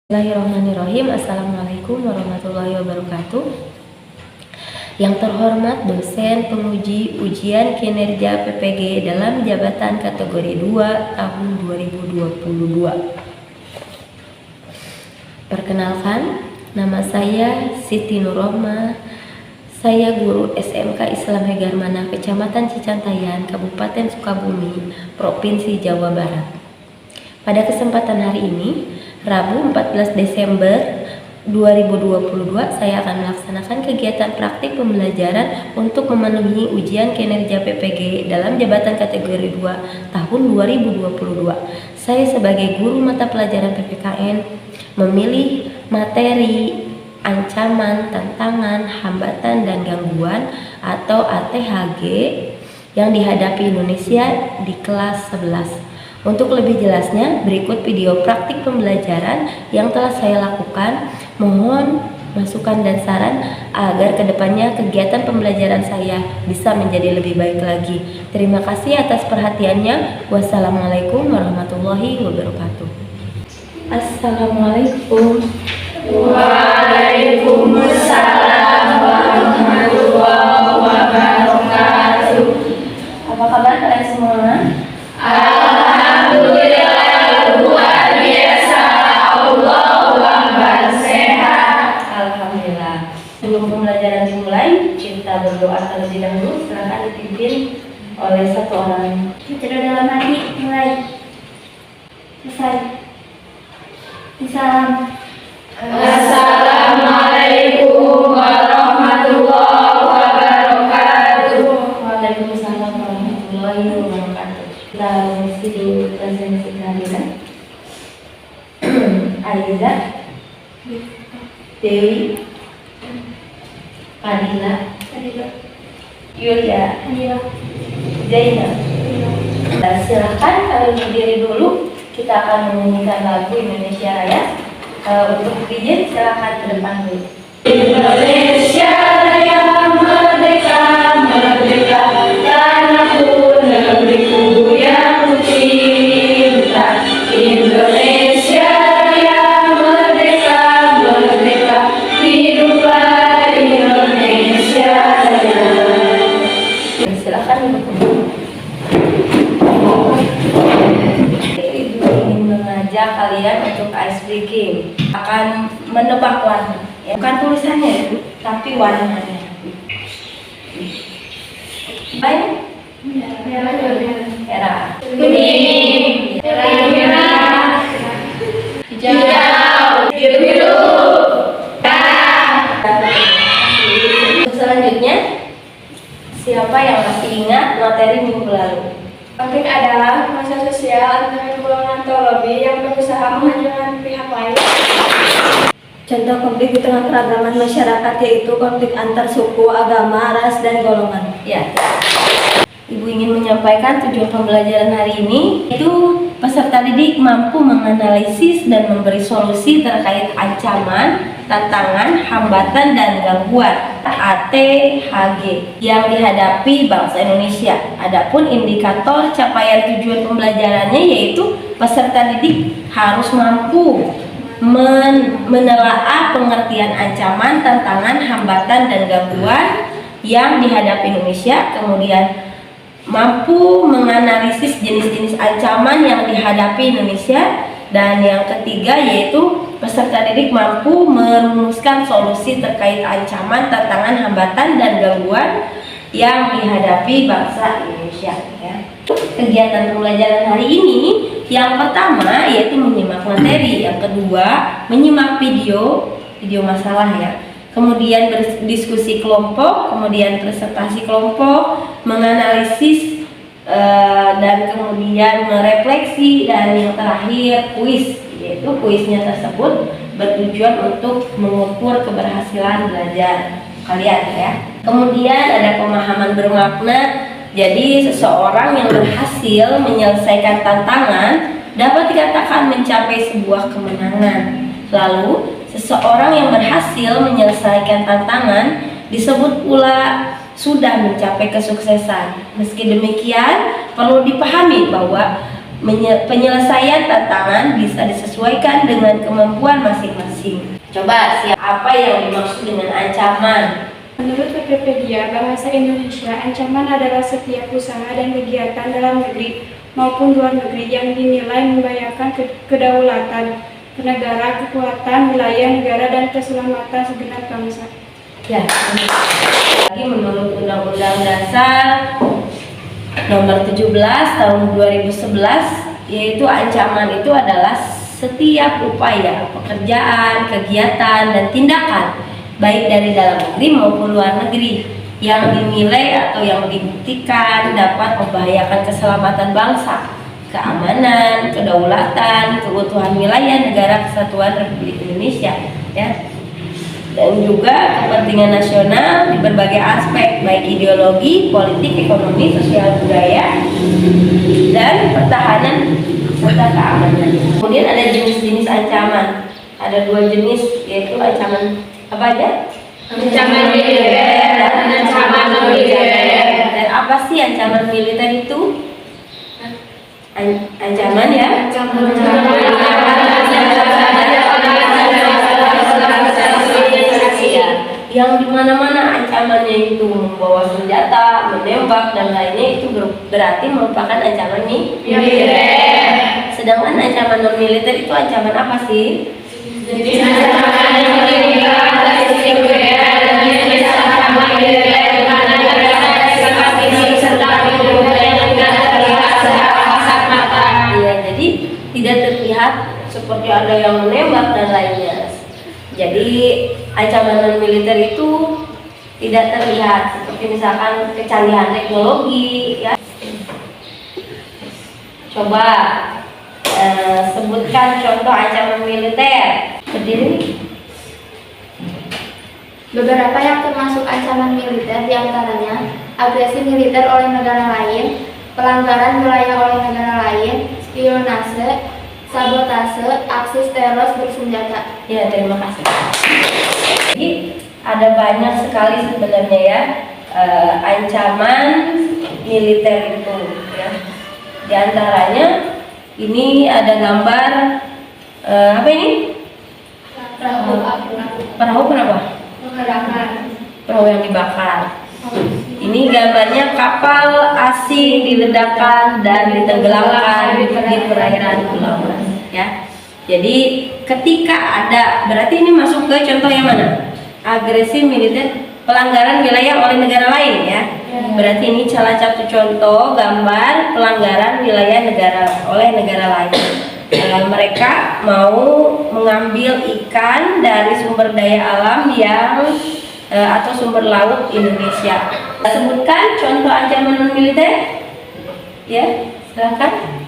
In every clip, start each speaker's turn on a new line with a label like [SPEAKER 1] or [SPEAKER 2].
[SPEAKER 1] Bismillahirrahmanirrahim. Assalamualaikum warahmatullahi wabarakatuh. Yang terhormat dosen penguji ujian kinerja PPG dalam jabatan kategori 2 tahun 2022. Perkenalkan, nama saya Siti Nurrohmah. Saya guru SMK Islam Hegarmana, Kecamatan Cicantayan, Kabupaten Sukabumi, Provinsi Jawa Barat. Pada kesempatan hari ini, Rabu 14 Desember 2022, saya akan melaksanakan kegiatan praktik pembelajaran untuk memenuhi ujian kinerja PPG dalam jabatan kategori 2 tahun 2022. Saya sebagai guru mata pelajaran PPKN memilih materi ancaman, tantangan, hambatan, dan gangguan atau ATHG yang dihadapi Indonesia di kelas 11. Untuk lebih jelasnya, berikut video praktik pembelajaran yang telah saya lakukan. Mohon masukan dan saran agar kedepannya kegiatan pembelajaran saya bisa menjadi lebih baik lagi. Terima kasih atas perhatiannya. Wassalamualaikum warahmatullahi wabarakatuh. Assalamualaikum.
[SPEAKER 2] Waalaikumsalam warahmatullahi wabarakatuh.
[SPEAKER 1] Apa kabar kalian semua?
[SPEAKER 2] Alhamdulillah, luar biasa. Allahu Akbar, sehat.
[SPEAKER 1] Alhamdulillah. Sebelum pembelajaran dimulai, kita berdoa terlebih dahulu. Silakan dipimpin oleh satu orang.
[SPEAKER 3] Kita dalam hati, mulai. Selesai. Salam.
[SPEAKER 2] Assalamualaikum warahmatullahi wabarakatuh.
[SPEAKER 1] Waalaikumsalam warahmatullahi wabarakatuh. Kita mengisi dulu presensi kehadiran. Aiza, Dewi, Adila, Yulia, Zainab. Dan silakan kalian berdiri dulu. Kita akan menyanyikan lagu Indonesia Raya. Untuk DJ silakan ke depan dulu.
[SPEAKER 2] Indonesia Raya merdeka, merdeka, tanahku, negeriku yang kucinta. Indonesia Raya merdeka, merdeka, hiduplah Indonesia Raya.
[SPEAKER 1] Silakan duduk. Ibu ingin mengajak kalian untuk ice breaking. Akan menebak warna, ya. Bukan tulisannya ya, tapi warnanya. Baik? Merah,
[SPEAKER 2] Kuning, merah, hijau, biru,
[SPEAKER 1] Selanjutnya, siapa yang masih ingat materi minggu lalu?
[SPEAKER 3] Konflik adalah masalah sosial antara golongan atau lobby yang berusaha menghancurkan pihak lain. Contoh konflik di tengah keragaman masyarakat yaitu konflik antar suku, agama, ras, dan golongan.
[SPEAKER 1] Ya. Ibu ingin menyampaikan tujuan pembelajaran hari ini, yaitu peserta didik mampu menganalisis dan memberi solusi terkait ancaman, tantangan, hambatan, dan gangguan ATHG yang dihadapi bangsa Indonesia. Adapun indikator capaian tujuan pembelajarannya yaitu peserta didik harus mampu menelaah pengertian ancaman, tantangan, hambatan, dan gangguan yang dihadapi Indonesia, kemudian mampu menganalisis jenis-jenis ancaman yang dihadapi Indonesia, dan yang ketiga yaitu peserta didik mampu merumuskan solusi terkait ancaman, tantangan, hambatan, dan gangguan yang dihadapi bangsa Indonesia. Ya. Kegiatan pembelajaran hari ini yang pertama yaitu menyimak materi, yang kedua menyimak video masalah ya. Kemudian berdiskusi kelompok, kemudian presentasi kelompok, menganalisis dan kemudian merefleksi, dan yang terakhir kuis, yaitu kuisnya tersebut bertujuan untuk mengukur keberhasilan belajar kalian ya. Kemudian ada pemahaman bermakna. Jadi seseorang yang berhasil menyelesaikan tantangan dapat dikatakan mencapai sebuah kemenangan. Lalu seseorang yang berhasil menyelesaikan tantangan disebut pula sudah mencapai kesuksesan. Meski demikian, perlu dipahami bahwa Penyelesaian tantangan bisa disesuaikan dengan kemampuan masing-masing. Coba apa yang dimaksud dengan ancaman?
[SPEAKER 4] Menurut Wikipedia Bahasa Indonesia, ancaman adalah setiap usaha dan kegiatan dalam negeri maupun luar negeri yang dinilai membahayakan kedaulatan negara, kekuatan wilayah negara, dan keselamatan segenap bangsa.
[SPEAKER 1] Ya, lagi menurut Undang-Undang Dasar Nomor 17 Tahun 2011, yaitu ancaman itu adalah setiap upaya, pekerjaan, kegiatan, dan tindakan baik dari dalam negeri maupun luar negeri yang dinilai atau yang dibuktikan dapat membahayakan keselamatan bangsa, keamanan, kedaulatan, keutuhan wilayah negara kesatuan Republik Indonesia, ya. Dan juga kepentingan nasional di berbagai aspek, baik ideologi, politik, ekonomi, sosial, budaya, dan pertahanan serta keamanan. Kemudian ada jenis-jenis ancaman. Ada 2 jenis, yaitu ancaman apa aja?
[SPEAKER 2] Ancaman militer dan ancaman non militer.
[SPEAKER 1] Dan apa sih ancaman militer itu? Ancaman ya? Yang dimana-mana ancamannya itu membawa senjata, menembak, dan lainnya, itu berarti merupakan ancaman militer. Sedangkan ancaman non militer itu ancaman apa sih?
[SPEAKER 2] Jenis ancaman yang terdiri atas sekunder dan jenis ancaman militer di mana berdasarkan sifat fisik serta bentuk yang tidak terlihat secara kasat mata.
[SPEAKER 1] Iya, jadi tidak terlihat seperti ada yang menembak dan lainnya. Jadi ancaman non militer itu tidak terlihat, seperti misalkan kecanggihan teknologi, ya. Coba sebutkan contoh ancaman militer. Berdiri.
[SPEAKER 5] Beberapa yang termasuk ancaman militer diantaranya agresi militer oleh negara lain, pelanggaran wilayah oleh negara lain, spionase, sabotase, aksi teror bersenjata.
[SPEAKER 1] Ya, terima kasih. Jadi ada banyak sekali sebenarnya ya ancaman militer itu, ya. Di antaranya ini ada gambar apa ini? Perahu kenapa? Perahu yang dibakar. Ini gambarnya kapal asing diledakkan dan ditenggelamkan di perairan Pulau Mas, ya. Jadi ketika ada, berarti ini masuk ke contoh yang mana? Agresi militer, pelanggaran wilayah oleh negara lain, ya. Berarti ini salah satu contoh gambar pelanggaran wilayah negara oleh negara lain. Mereka mau mengambil ikan dari sumber daya alam yang atau sumber laut Indonesia. Sebutkan contoh ancaman non militer, ya, silakan.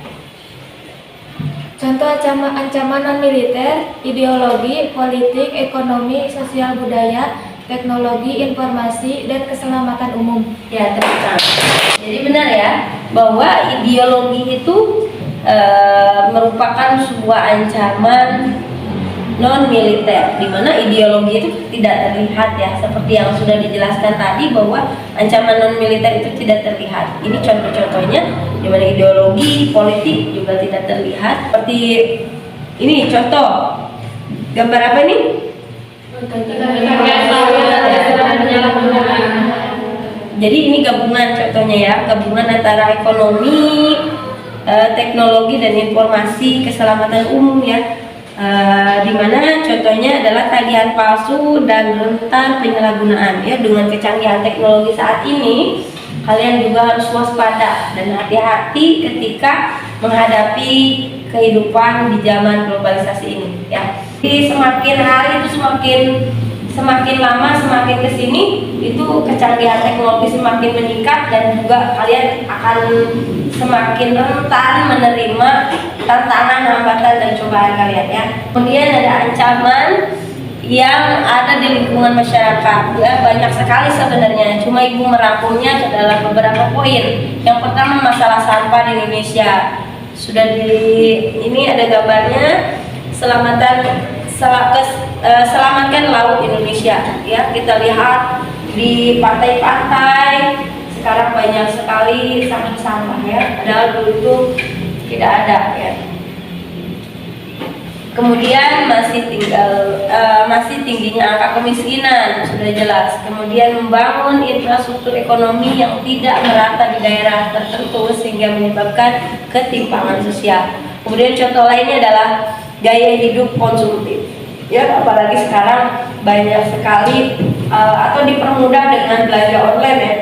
[SPEAKER 5] Contoh ancaman non militer, ideologi, politik, ekonomi, sosial budaya, teknologi, informasi, dan keselamatan umum.
[SPEAKER 1] Ya, terima. Jadi benar ya bahwa ideologi itu merupakan sebuah ancaman non militer, di mana ideologi itu tidak terlihat, ya, seperti yang sudah dijelaskan tadi bahwa ancaman non militer itu tidak terlihat. Ini contoh-contohnya di mana ideologi, politik juga tidak terlihat. Seperti ini contoh gambar apa ini? Jadi ini gabungan contohnya, ya, gabungan antara ekonomi, teknologi, dan informasi keselamatan umum, ya. Di mana contohnya adalah tagihan palsu dan rentan penyalahgunaan, ya. Dengan kecanggihan teknologi saat ini, kalian juga harus waspada dan hati-hati ketika menghadapi kehidupan di zaman globalisasi ini, ya. Jadi semakin hari itu semakin lama, semakin kesini itu kecanggihan teknologi semakin meningkat, dan juga kalian akan semakin rentan menerima tantangan, hambatan, dan cobaan kalian, ya. Kemudian ada ancaman yang ada di lingkungan masyarakat, ya, banyak sekali sebenarnya. Cuma ibu merangkumnya ke dalam beberapa poin. Yang pertama, masalah sampah di Indonesia. Sudah ini ada gambarnya, selamatkan laut Indonesia, ya. Kita lihat di pantai-pantai sekarang banyak sekali sampah, ya. Padahal dulu itu tidak ada ya. Kemudian masih tingginya angka kemiskinan, sudah jelas. Kemudian membangun infrastruktur ekonomi yang tidak merata di daerah tertentu sehingga menyebabkan ketimpangan sosial. Kemudian contoh lainnya adalah gaya hidup konsumtif. Ya, apalagi sekarang banyak sekali atau dipermudah dengan belanja online ya.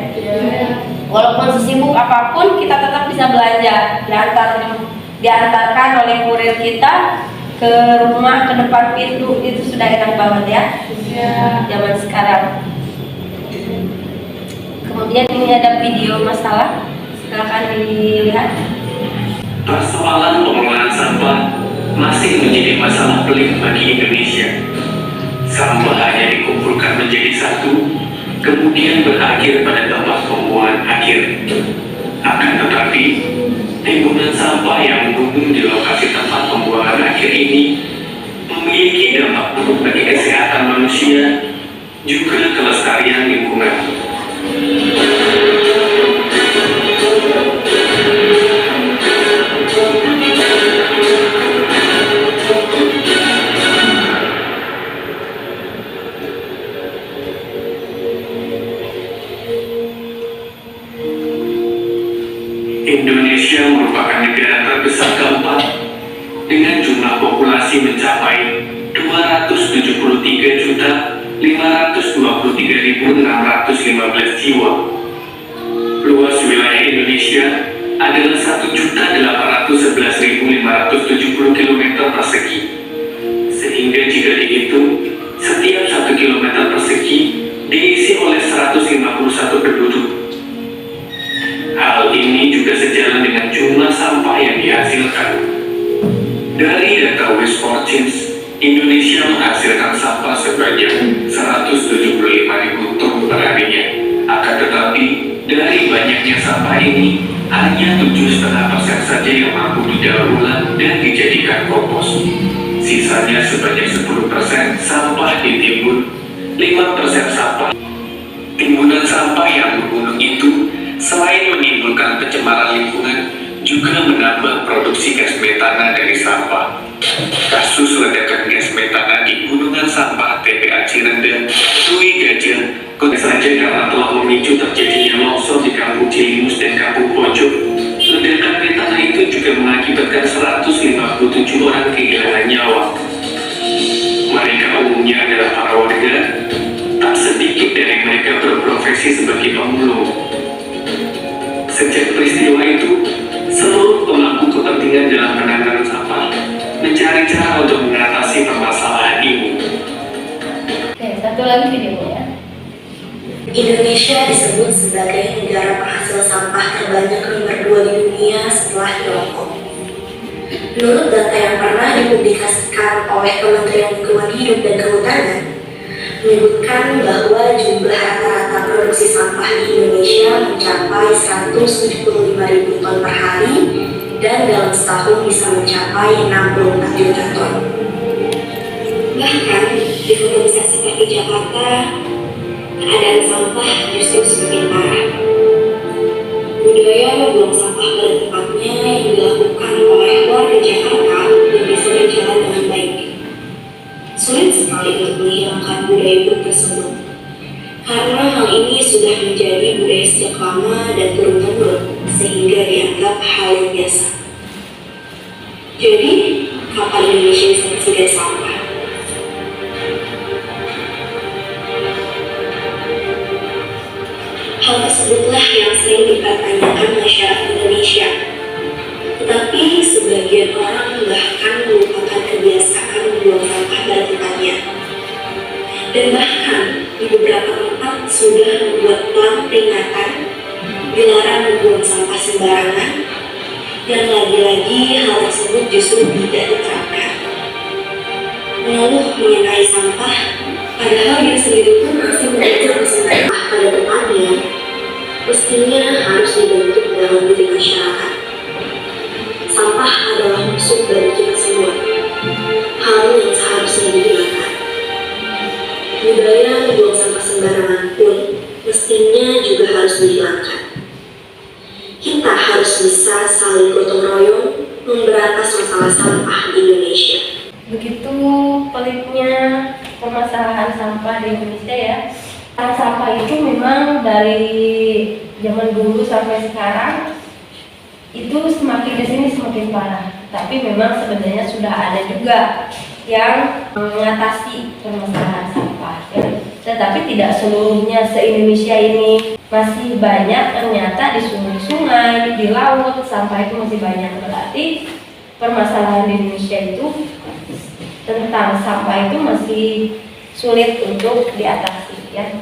[SPEAKER 1] Walaupun sesibuk apapun kita tetap bisa belanja. Diantarkan oleh kurir kita ke rumah, ke depan pintu, itu sudah enak banget ya. Zaman sekarang. Kemudian ini ada video masalah, silakan dilihat.
[SPEAKER 6] Persoalan pengelolaan sampah masih menjadi masalah pelik bagi Indonesia. Sampah hanya dikumpulkan menjadi satu, kemudian berakhir pada tempat pembuangan akhir. Akan tetapi, timbunan sampah yang menggunung di lokasi tempat pembuangan akhir ini memiliki dampak buruk bagi kesehatan manusia, juga kelestarian lingkungan. Indonesia merupakan negara terbesar keempat dengan jumlah populasi mencapai 273.523.615 jiwa. Luas wilayah Indonesia adalah 1.811.570 km persegi. Sehingga jika dihitung, setiap 1 km persegi diisi oleh 151 penduduk. Hal ini juga sejalan dengan jumlah sampah yang dihasilkan. Dari data Waste for Change, Indonesia menghasilkan sampah sebanyak 175.000 ton per harinya. Akan tetapi, dari banyaknya sampah ini, hanya 7,5% saja yang mampu didaur ulang dan dijadikan kompos. Sisanya sebanyak 10% sampah ditimbun, 5% sampah. Timbunan sampah yang menggunung itu selain menimbulkan pencemaran lingkungan, juga menambah produksi gas metana dari sampah. Kasus ledakan gas metana di gunungan sampah TPA Cirende, Dwi Gajah, saja karena telah memicu terjadinya longsor di Kampung Cilimus dan Kampung Pojok. Ledakan metana itu juga mengakibatkan 157 orang kehilangan nyawa. Mereka umumnya adalah para warga, tak sedikit dari mereka berprofesi sebagai pemulung. Sejak peristiwa itu, seluruh pemangku kepentingan dalam penanganan sampah mencari cara untuk mengatasi permasalahan ini.
[SPEAKER 1] Oke, satu lagi videonya.
[SPEAKER 7] Indonesia disebut sebagai negara penghasil sampah terbanyak nomor 2 di dunia setelah Tiongkok. Menurut data yang pernah dipublikasikan oleh Kementerian Lingkungan Hidup dan Kehutanan, menyebutkan bahwa jumlah rata-rata produksi sampah di Indonesia mencapai 175.000 ton per hari dan dalam setahun bisa mencapai 64 juta ton. Bahkan di kota besar seperti Jakarta, keadaan sampah justru semakin parah. Budaya membuang sampah pada tempatnya yang dilakukan oleh warga Jakarta belum bisa berjalan dengan baik. Sulit sekali untuk menghilangkan budaya buruk tersebut, karena hal ini sudah menjadi budaya sejak lama dan turun-temurun sehingga dianggap hal yang biasa. Jadi, kapan Indonesia bisa bersih dari sampah? Hal tersebutlah yang sering dipertanyakan masyarakat Indonesia. Tetapi sebagian orang bahkan melupakan kebiasaan membuang sampah pada tempatnya. Dan bahkan di beberapa tempat sudah membuat plan peringatan dilarang membuang sampah sembarangan, dan lagi-lagi hal tersebut justru tidak diterapkan. Mengeluh mengenai sampah, padahal dia sendiri pun masih membuang sampah pada tempatnya, mestinya harus dibentuk dalam diri masyarakat. Sampah adalah musuh dari kita semua, hal yang seharusnya dihilangkan. Budaya membuang sampah sembarangan pun mestinya juga harus dihilangkan. Kita harus bisa saling gotong royong Indonesia.
[SPEAKER 1] Begitu pelitnya permasalahan sampah di Indonesia ya. Sampah itu memang dari zaman dulu sampai sekarang itu semakin kesini semakin parah. Tapi memang sebenarnya sudah ada juga yang mengatasi permasalahan sampah ya. Tetapi tidak seluruhnya se-Indonesia ini, masih banyak ternyata di sungai-sungai, di laut sampah itu masih banyak. Berarti permasalahan di Indonesia itu tentang sampah itu masih sulit untuk diatasi ya.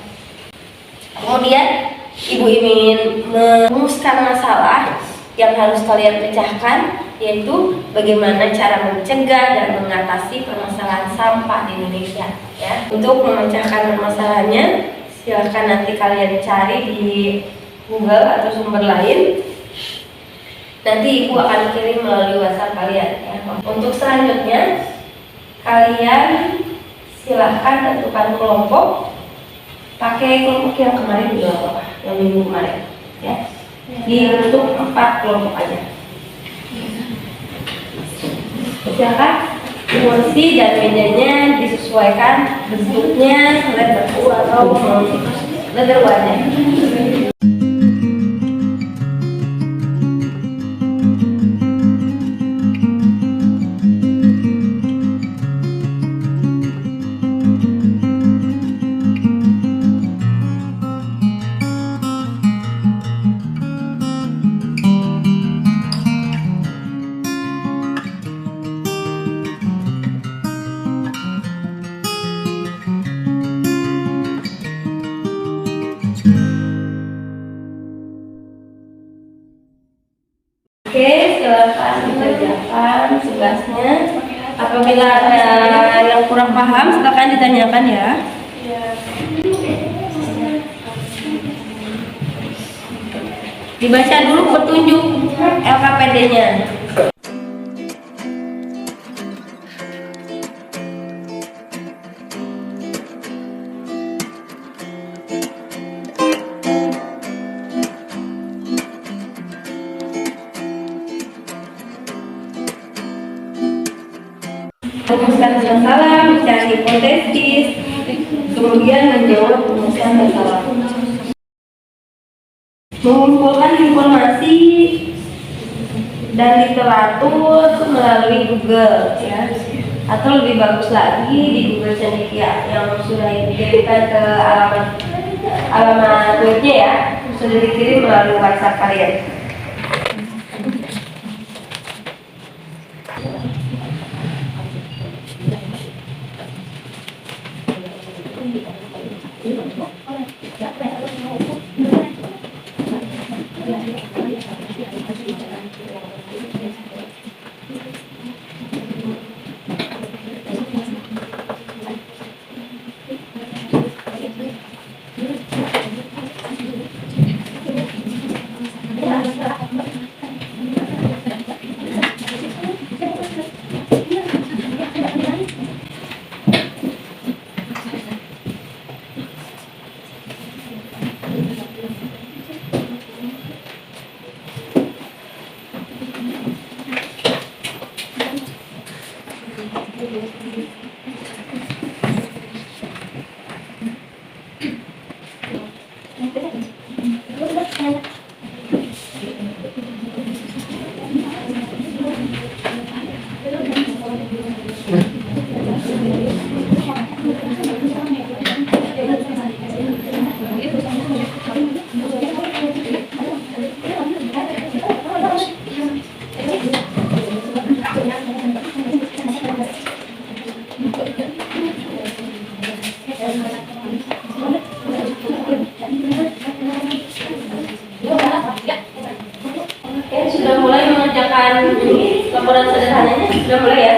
[SPEAKER 1] Kemudian Ibu ingin merumuskan masalah yang harus kalian pecahkan, yaitu bagaimana cara mencegah dan mengatasi permasalahan sampah di Indonesia ya. Untuk memecahkan permasalahannya, silakan nanti kalian cari di Google atau sumber lain. Nanti Ibu akan kirim melalui WhatsApp kalian ya. Untuk selanjutnya, kalian silahkan tentukan kelompok. Pakai kelompok yang kemarin juga apa? Yang minggu kemarin ya. Dibentuk 4 kelompok aja. Silakan kursi dan mejanya disesuaikan bentuknya, letter U atau letter Y-nya. Oke, silakan dikerjakan tugasnya. Apabila ada yang kurang paham, silakan ditanyakan ya. Dibaca dulu petunjuk LKPD-nya. Rumuskan masalah, mencari hipotesis, kemudian menjawab rumuskan masalah. Mengumpulkan informasi dan literatur melalui Google ya. Atau lebih bagus lagi di Google Cendekia yang sudah dikirimkan ke alamat webnya ya, sudah dikirim melalui WhatsApp kalian. Sudah mulai mengerjakan ini laporan sederhananya, sudah mulai ya.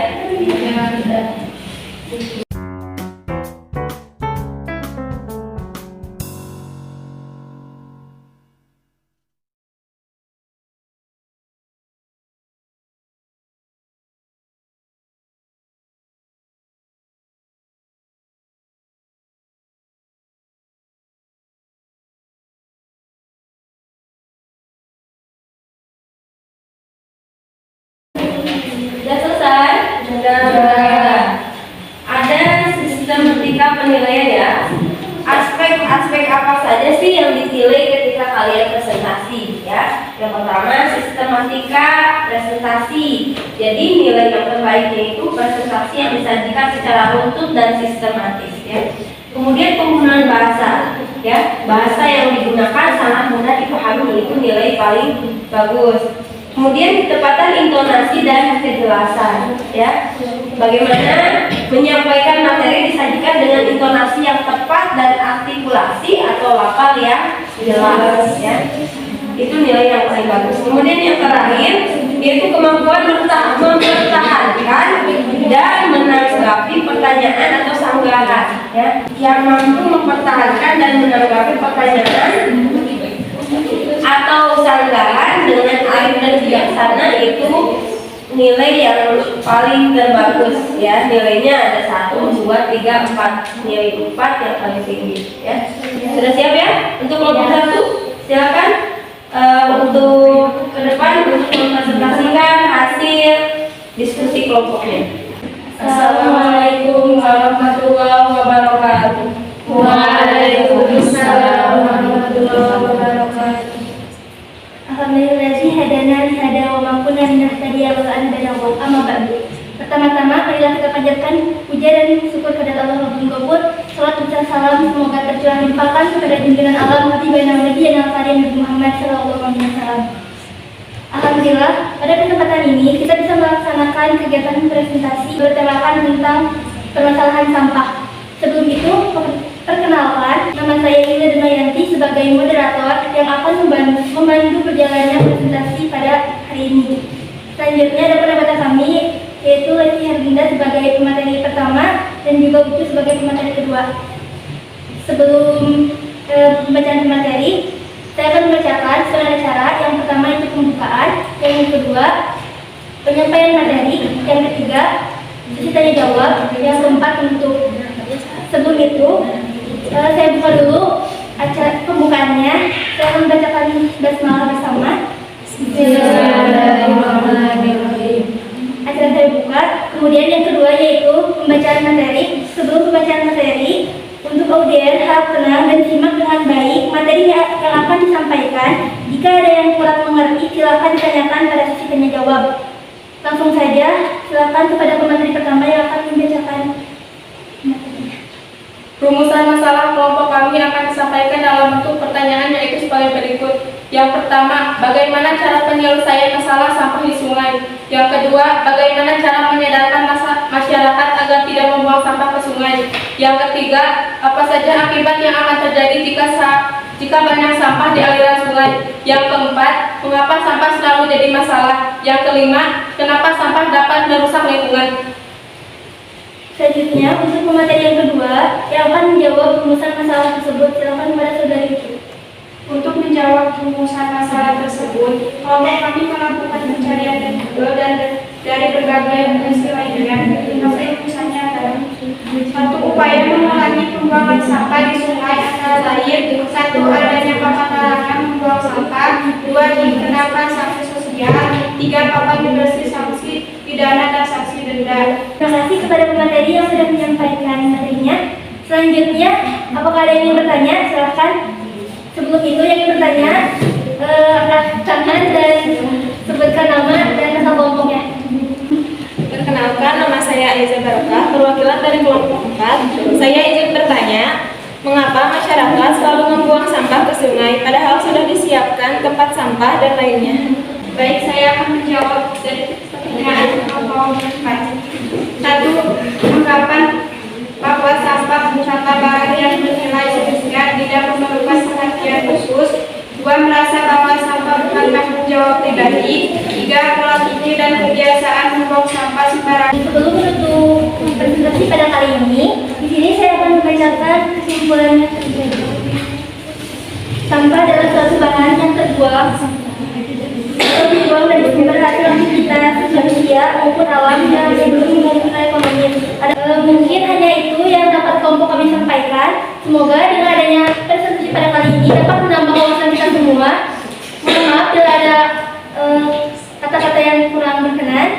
[SPEAKER 1] Jadi nilai yang terbaiknya itu presentasi yang disajikan secara runtut dan sistematis ya. Kemudian penggunaan bahasa ya, bahasa yang digunakan sangat mudah dipahami, itu nilai paling bagus. Kemudian ketepatan intonasi dan kejelasan ya. Bagaimana menyampaikan materi disajikan dengan intonasi yang tepat dan artikulasi atau lafal yang jelas ya. Itu nilai yang paling bagus. Kemudian yang terakhir yaitu kemampuan mempertahankan dan menanggapi pertanyaan atau sanggahan ya. Yang mampu mempertahankan dan menanggapi pertanyaan atau sanggahan dengan arif dan bijaksana itu nilai yang paling terbagus ya. Nilainya ada 1, 2, 3, 4. Nilai 4 yang paling tinggi ya. Sudah siap ya untuk kelompok 1? Silakan untuk ke depan untuk mempresentasikan hasil diskusi kelompoknya.
[SPEAKER 3] Assalamualaikum warahmatullahi wabarakatuh.
[SPEAKER 5] Waalaikumsalam warahmatullahi wabarakatuh. Alhamdulillahi hadana li hada wa ma kunna linahtadiya laula an hadana Allah. Amma ba'du. Pertama-tama marilah kita panjatkan puja dan syukur kepada Allah Rabbul Ghafur. Salat dan salam semoga tercurah limpahkan kepada junjungan alam Habibina Nabi Nabi Muhammad sallallahu alaihi wasallam. Alhamdulillah, pada kesempatan ini kita bisa melaksanakan kegiatan presentasi bertemakan tentang permasalahan sampah. Sebelum itu, perkenalkan, nama saya Lila Demayanti sebagai moderator yang akan memandu berjalannya presentasi pada hari ini. Selanjutnya ada penambatan kami, yaitu Lesti Herginda sebagai pemateri pertama dan juga Ucu sebagai pemateri kedua. Sebelum pembacaan materi, saya akan membacakan setengah acara. Yang pertama itu pembukaan, yang kedua penyampaian materi, yang ketiga sesi tanya jawab, yang keempat penutup. Sebelum itu, saya buka dulu acara pembukaannya. Saya akan membacakan basmalah bersama. Bismillahirrahmanirrahim. Acara saya buka. Kemudian yang kedua yaitu pembacaan materi. Sebelum pembacaan materi, untuk audien harap tenang dan simak dengan baik materi yang akan disampaikan. Jika ada yang kurang mengerti, silakan ditanyakan pada sesi tanya jawab. Langsung saja, silakan kepada pemateri pertama yang akan membacakan materinya.
[SPEAKER 4] Rumusan masalah kelompok kami akan disampaikan dalam bentuk pertanyaan yaitu sebagai berikut. Yang pertama, bagaimana cara penyelesaian masalah sampah di sungai? Yang kedua, bagaimana cara menyadarkan masyarakat agar tidak membuang sampah ke sungai? Yang ketiga, apa saja akibat yang akan terjadi jika banyak sampah di aliran sungai? Yang keempat, mengapa sampah selalu jadi masalah? Yang kelima, kenapa sampah dapat merusak lingkungan?
[SPEAKER 5] Selanjutnya, untuk pemateri yang kedua yang akan menjawab rumusan masalah tersebut, silakan kepada saudari Ucu.
[SPEAKER 4] Untuk menjawab rumusan masalah tersebut, kelompok kami melakukan pencarian dan Google dan dari berbagai istilah ilmiah. Hasil rumusannya adalah satu, upaya mengurangi pembuangan sampah di sungai antara lain: satu, adanya papan larangan membuang sampah; dua, dikenakan sanksi sosial; tiga, papan diberi sanksi pidana dan sanksi denda.
[SPEAKER 5] Terima kasih kepada pemateri yang sudah menyampaikan materinya. Selanjutnya, apakah ada yang ingin bertanya? Silahkan. Sebelum itu yang ingin bertanya, angkat tangan dan sebutkan nama dan asal kelompoknya.
[SPEAKER 3] Perkenalkan, nama saya Aiza Barokah, perwakilan dari kelompok 4. Saya izin bertanya, mengapa masyarakat selalu membuang sampah ke sungai padahal sudah disiapkan tempat sampah dan lainnya?
[SPEAKER 4] Baik, saya akan menjawab dari pertanyaan kelompok 4. Satu, anggapan bahwa sampah wisata barang yang bernilai signifikan tidak memerlukan perhatian khusus. Dua, merasa bahwa sampah bukan tanggung jawab pribadi. Tiga, pola pikir dan kebiasaan membuang sampah sembarangan.
[SPEAKER 5] Sebelum menutup presentasi pada kali ini, di sini saya akan membacakan kesimpulannya. Sampah adalah suatu bahan yang terbuang dari sumber hasil aktivitas manusia maupun alam yang belum memiliki ekonomi. Mungkin hanya itu yang dapat kelompok kami sampaikan. Semoga dengan adanya presentasi pada kali ini dapat menambah wawasan kita semua. Mohon maaf bila ada kata-kata yang kurang berkenan.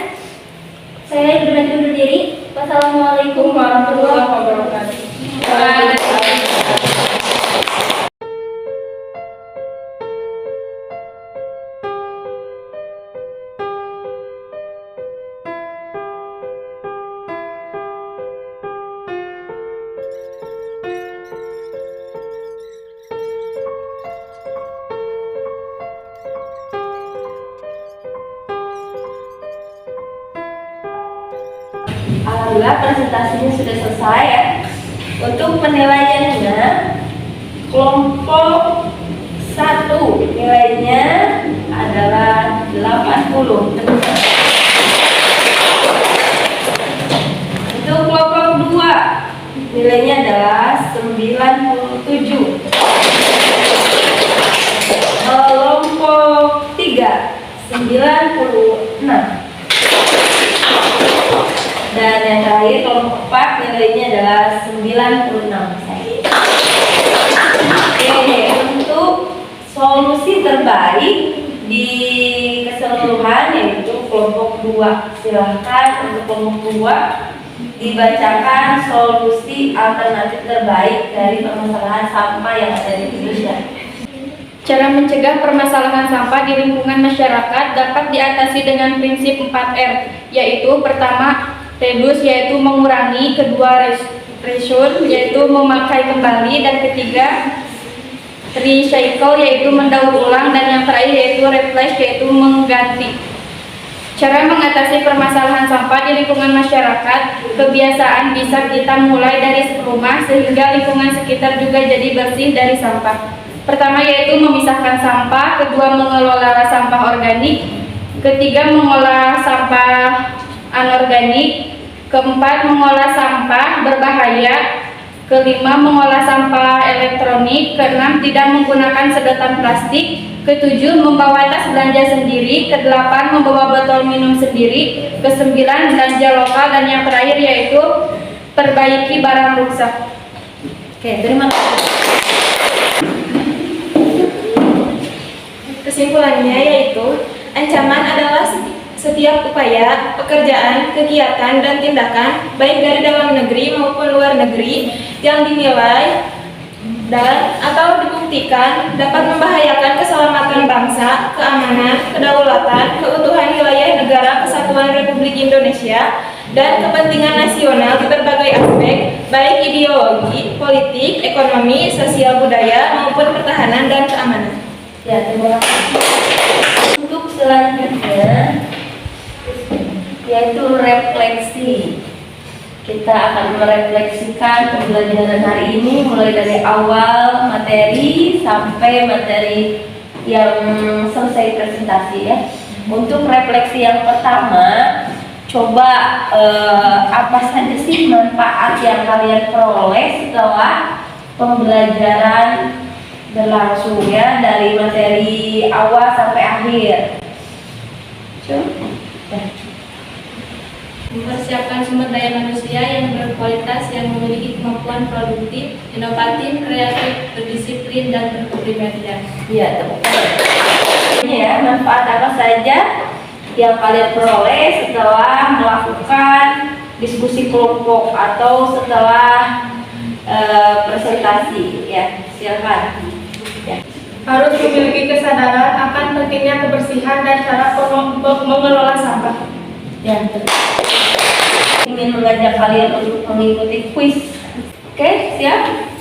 [SPEAKER 5] Saya Ibu undur diri. Wassalamualaikum warahmatullahi wabarakatuh.
[SPEAKER 1] Alhamdulillah presentasinya sudah selesai ya. Untuk penilaiannya, kelompok 1 nilainya adalah 80. Untuk kelompok 2 nilainya adalah 97. Kelompok 3 96. Dan yang terakhir kelompok 4 nilainya adalah 96. Oke, untuk solusi terbaik di keseluruhan yaitu kelompok 2. Silahkan untuk kelompok 2 dibacakan solusi alternatif terbaik dari permasalahan sampah yang ada di Indonesia.
[SPEAKER 4] Cara mencegah permasalahan sampah di lingkungan masyarakat dapat diatasi dengan prinsip 4R, yaitu pertama, reduce yaitu mengurangi, kedua, reuse yaitu memakai kembali, dan ketiga, recycle yaitu mendaur ulang, dan yang terakhir yaitu replace yaitu mengganti. Cara mengatasi permasalahan sampah di lingkungan masyarakat, kebiasaan bisa kita mulai dari rumah sehingga lingkungan sekitar juga jadi bersih dari sampah. Pertama yaitu memisahkan sampah, kedua mengelola sampah organik, ketiga mengolah sampah anorganik, keempat mengolah sampah berbahaya, kelima mengolah sampah elektronik, keenam tidak menggunakan sedotan plastik, ketujuh membawa tas belanja sendiri, kedelapan membawa botol minum sendiri, kesembilan belanja lokal, dan yang terakhir yaitu perbaiki barang rusak.
[SPEAKER 1] Oke, terima kasih.
[SPEAKER 3] Kesimpulannya yaitu ancaman adalah setiap upaya, pekerjaan, kegiatan, dan tindakan baik dari dalam negeri maupun luar negeri yang dinilai dan atau dibuktikan dapat membahayakan keselamatan bangsa, keamanan, kedaulatan, keutuhan wilayah negara kesatuan Republik Indonesia, dan kepentingan nasional di berbagai aspek, baik ideologi, politik, ekonomi, sosial budaya, maupun pertahanan dan keamanan.
[SPEAKER 1] Ya, terima kasih. Untuk selanjutnya yaitu refleksi. Kita akan merefleksikan pembelajaran hari ini mulai dari awal materi sampai materi yang selesai presentasi ya. Untuk refleksi yang pertama, coba apa saja sih manfaat yang kalian peroleh setelah pembelajaran berlangsung ya, dari materi awal sampai akhir.
[SPEAKER 5] Mempersiapkan sumber daya manusia yang berkualitas, yang memiliki kemampuan produktif, inovatif, kreatif, berdisiplin, dan berkepribadian.
[SPEAKER 1] Iya, teman. Ini ya, manfaat apa saja yang kalian peroleh setelah melakukan diskusi kelompok atau setelah presentasi ya, silakan. Ya.
[SPEAKER 4] Harus memiliki kesadaran akan pentingnya kebersihan dan cara mengelola sampah.
[SPEAKER 1] Ya, ingin mengajak kalian untuk mengikuti kuis. Oke, siap?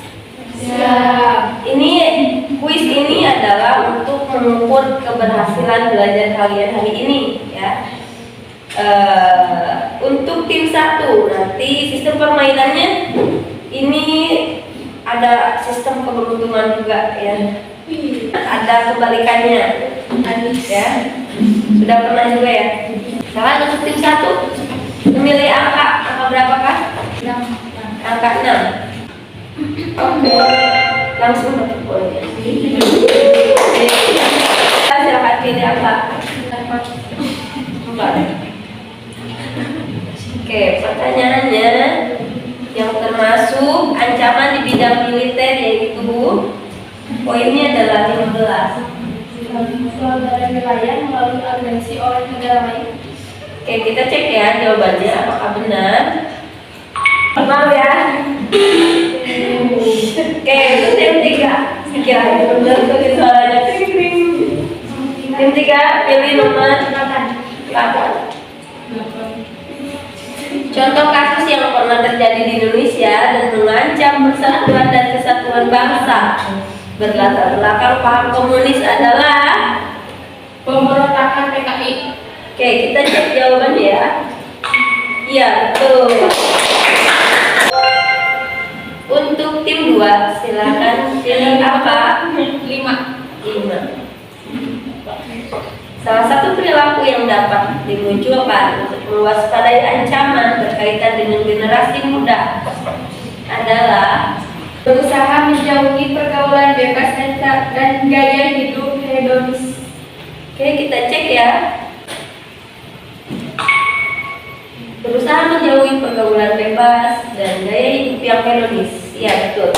[SPEAKER 1] Siap. Ini kuis ini adalah untuk mengukur keberhasilan belajar kalian hari ini ya. Untuk tim 1 nanti sistem permainannya ini ada sistem keberuntungan juga ya. Ada kebalikannya ya. Sudah pernah juga ya. Sekarang untuk tim 1 memilih angka berapakah? 6. Angka 6. Oke, langsung dapat poin. Silakan pilih angka 4. Oke, pertanyaannya yang termasuk ancaman di bidang militer yaitu poinnya adalah 15.
[SPEAKER 5] Pelanggaran wilayah melalui agresi oleh negara lain.
[SPEAKER 1] Oke, kita cek ya jawabannya apakah benar. Benar ya. Oke, itu tim 3. Sekiranya benar tulis suaranya. Tim 3 pilih nomor 8. Contoh kasus yang pernah terjadi di Indonesia dan mengancam persatuan dan kesatuan bangsa berlatar belakang paham komunis adalah
[SPEAKER 5] Pemberontakan PKI.
[SPEAKER 1] Oke, kita cek jawabannya ya. Iya, betul. Untuk tim 2, silakan pilih apa?
[SPEAKER 2] 5.
[SPEAKER 1] 5. Salah satu perilaku yang dapat dimunculkan untuk mewaspadai ancaman berkaitan dengan generasi muda adalah
[SPEAKER 4] Berusaha menjauhi pergaulan bebas dan gaya hidup hedonis.
[SPEAKER 1] Oke, kita cek ya. Berusaha menjauhi pergaulan bebas dan gaya hidup yang hedonis. Iya, betul.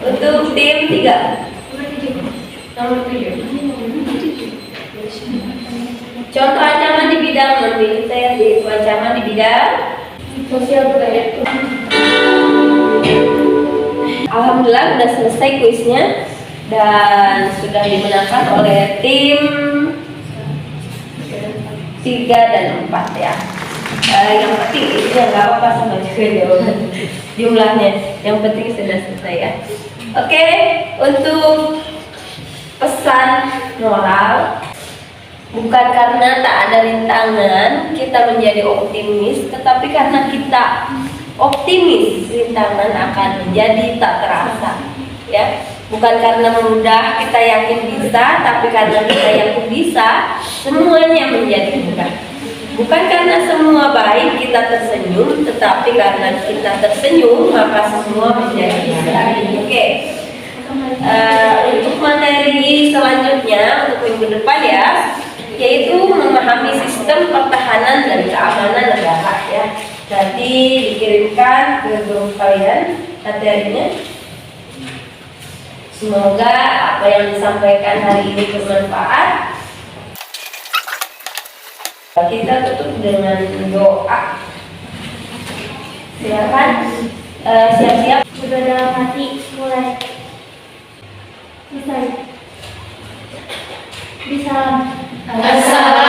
[SPEAKER 1] Untuk tim 3. Nomor 7. Contoh ancaman di bidang non-militer yaitu ancaman di bidang
[SPEAKER 4] Sosial budaya.
[SPEAKER 1] Alhamdulillah sudah selesai kuisnya dan sudah dimenangkan oleh tim 3 dan 4 ya. Yang penting itu nggak apa-apa sama juga jawaban jumlahnya. Yang penting sudah selesai ya. Oke, untuk pesan moral, bukan karena tak ada rintangan kita menjadi optimis, tetapi karena kita optimis rintangan akan menjadi tak terasa ya. Bukan karena mudah kita yakin bisa, tapi karena kita yakin bisa semuanya menjadi mudah. Bukan karena semua baik kita tersenyum, tetapi karena kita tersenyum maka semua menjadi baik. Oke. Untuk materi selanjutnya untuk minggu depan ya, yaitu memahami sistem pertahanan dan keamanan negara ya. Nanti dikirimkan ke grup kalian materinya. Semoga apa yang disampaikan hari ini bermanfaat. Kita tutup dengan doa. Silakan siap-siap.
[SPEAKER 5] Sudah dalam hati, mulai. Selesai. Bisa.
[SPEAKER 2] Assalamualaikum